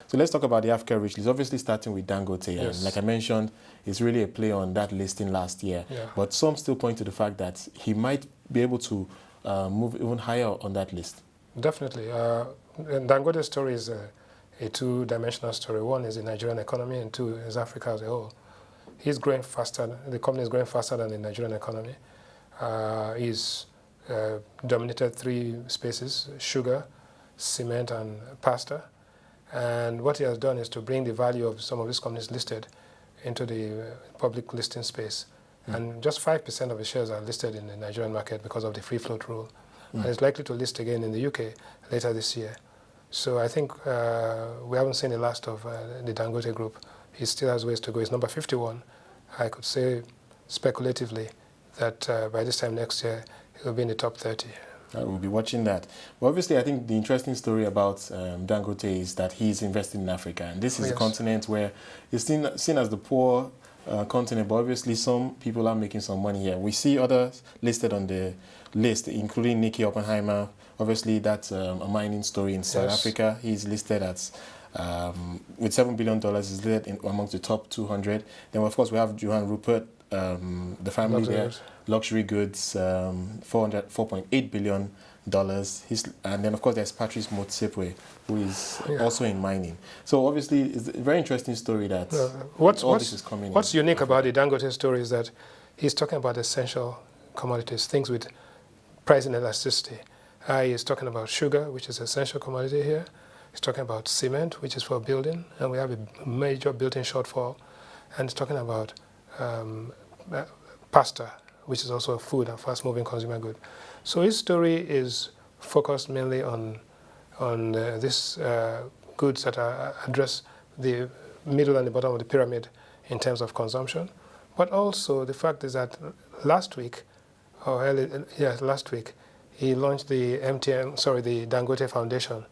So let's talk about the Africa Rich List. Obviously, starting with Dangote, Yes. and like I mentioned, it's really a play on that listing last year. Yeah. But some still point to the fact that he might be able to move even higher on that list. Definitely. Dangote's story is a two-dimensional story. One is the Nigerian economy, and two is Africa as a whole. He's growing faster. The company is growing faster than the Nigerian economy. He's dominated three spaces: sugar, cement, and pasta. And what he has done is to bring the value of some of these companies listed into the public listing space. And just 5% of the shares are listed in the Nigerian market because of the free float rule. And it's likely to list again in the UK later this year. So I think we haven't seen the last of the Dangote group. He still has ways to go. He's number 51. I could say speculatively that by this time next year, he'll be in the top 30. We'll be watching that. But obviously, I think the interesting story about Dangote is that he's investing in Africa. And this is a continent where it's seen as the poor continent, but obviously some people are making some money here. We see others listed on the list, including Nicky Oppenheimer. Obviously, that's a mining story in South Africa. He's listed as, with $7 billion, is listed amongst the top 200. Then, of course, we have Johan Rupert, the family there, luxury goods, $4.8 billion. And then, of course, there's Patrice Motsepe, who is also in mining. So, obviously, it's a very interesting story that this is coming What's unique about the Dangote story is that he's talking about essential commodities, things with price inelasticity. He's talking about sugar, which is an essential commodity here. He's talking about cement, which is for building, and we have a major built-in shortfall. And he's talking about pasta, which is also a food and fast-moving consumer good. So his story is focused mainly on these goods that address the middle and the bottom of the pyramid in terms of consumption. But also the fact is that last week, he launched the the Dangote Foundation,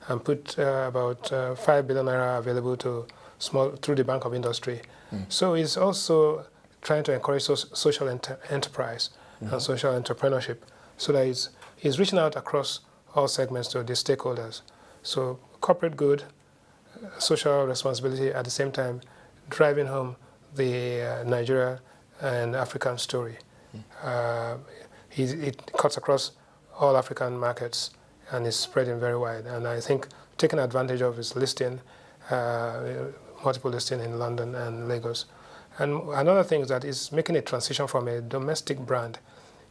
and put about 5 billion naira available to through the Bank of Industry. So he's also trying to encourage social enterprise and social entrepreneurship, so that he's reaching out across all segments to the stakeholders. So corporate good, social responsibility, at the same time driving home the Nigeria and African story. It cuts across all African markets and is spreading very wide. And I think taking advantage of his listing, multiple listing in London and Lagos. And another thing is that it's making a transition from a domestic brand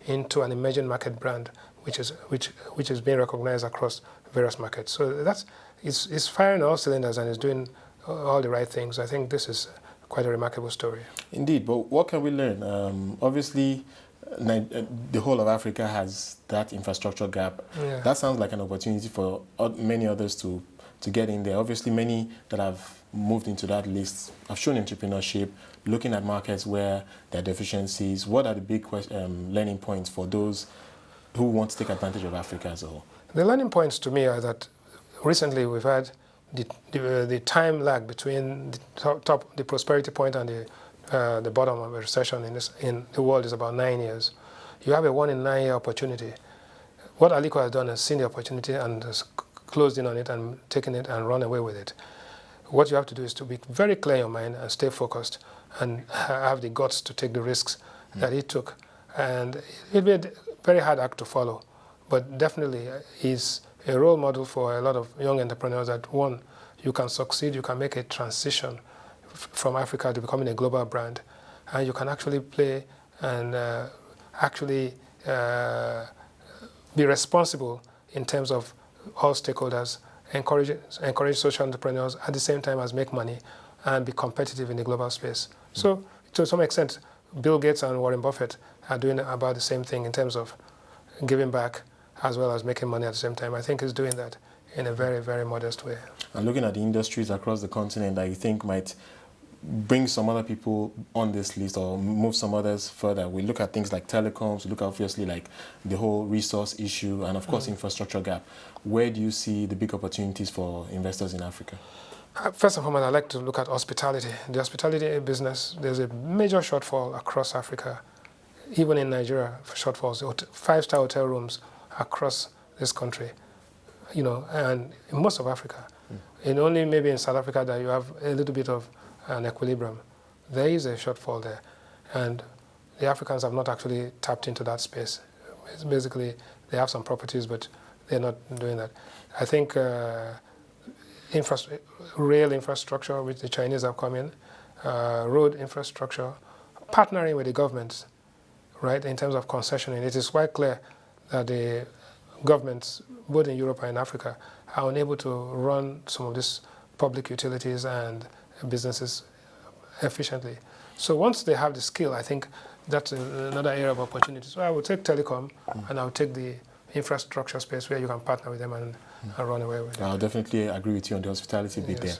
into an emerging market brand, which is being recognized across various markets. So it's firing all cylinders and is doing all the right things. I think this is quite a remarkable story. Indeed, but what can we learn? Obviously, the whole of Africa has that infrastructure gap. Yeah. That sounds like an opportunity for many others to get in there. Obviously, many that have moved into that list have shown entrepreneurship, looking at markets where there are deficiencies. What are the big learning points for those who want to take advantage of Africa as a whole? The learning points to me are that recently we've had the time lag between the prosperity point and the bottom of a recession in the world is about 9 years. You have a 1 in 9 year opportunity. What Aliko has done is seen the opportunity and has closed in on it and taken it and run away with it. What you have to do is to be very clear in your mind and stay focused and have the guts to take the risks that he took. And it'll be a very hard act to follow, but definitely he's a role model for a lot of young entrepreneurs that, one, you can succeed, you can make a transition from Africa to becoming a global brand, and you can actually play and be responsible in terms of all stakeholders, encourage social entrepreneurs at the same time as make money and be competitive in the global space. So to some extent, Bill Gates and Warren Buffett are doing about the same thing in terms of giving back as well as making money at the same time. I think he's doing that in a very, very modest way. And looking at the industries across the continent that you think might bring some other people on this list or move some others further, we look at things like telecoms, we look at obviously like the whole resource issue and of course infrastructure gap. Where do you see the big opportunities for investors in Africa? First and foremost, I'd like to look at hospitality. The hospitality business, there's a major shortfall across Africa, even in Nigeria, shortfalls, 5-star hotel rooms across this country, and in most of Africa. In only maybe in South Africa that you have a little bit of an equilibrium. There is a shortfall there. And the Africans have not actually tapped into that space. It's basically, they have some properties, but they're not doing that. I think rail infrastructure, which the Chinese have come in, road infrastructure, partnering with the governments, right, in terms of concessioning. It is quite clear that the governments, both in Europe and in Africa, are unable to run some of these public utilities and businesses efficiently. So once they have the skill, I think that's another area of opportunity. So I would take telecom, and I would take the infrastructure space where you can partner with them and run away with it. I'll definitely agree with you on the hospitality bit there.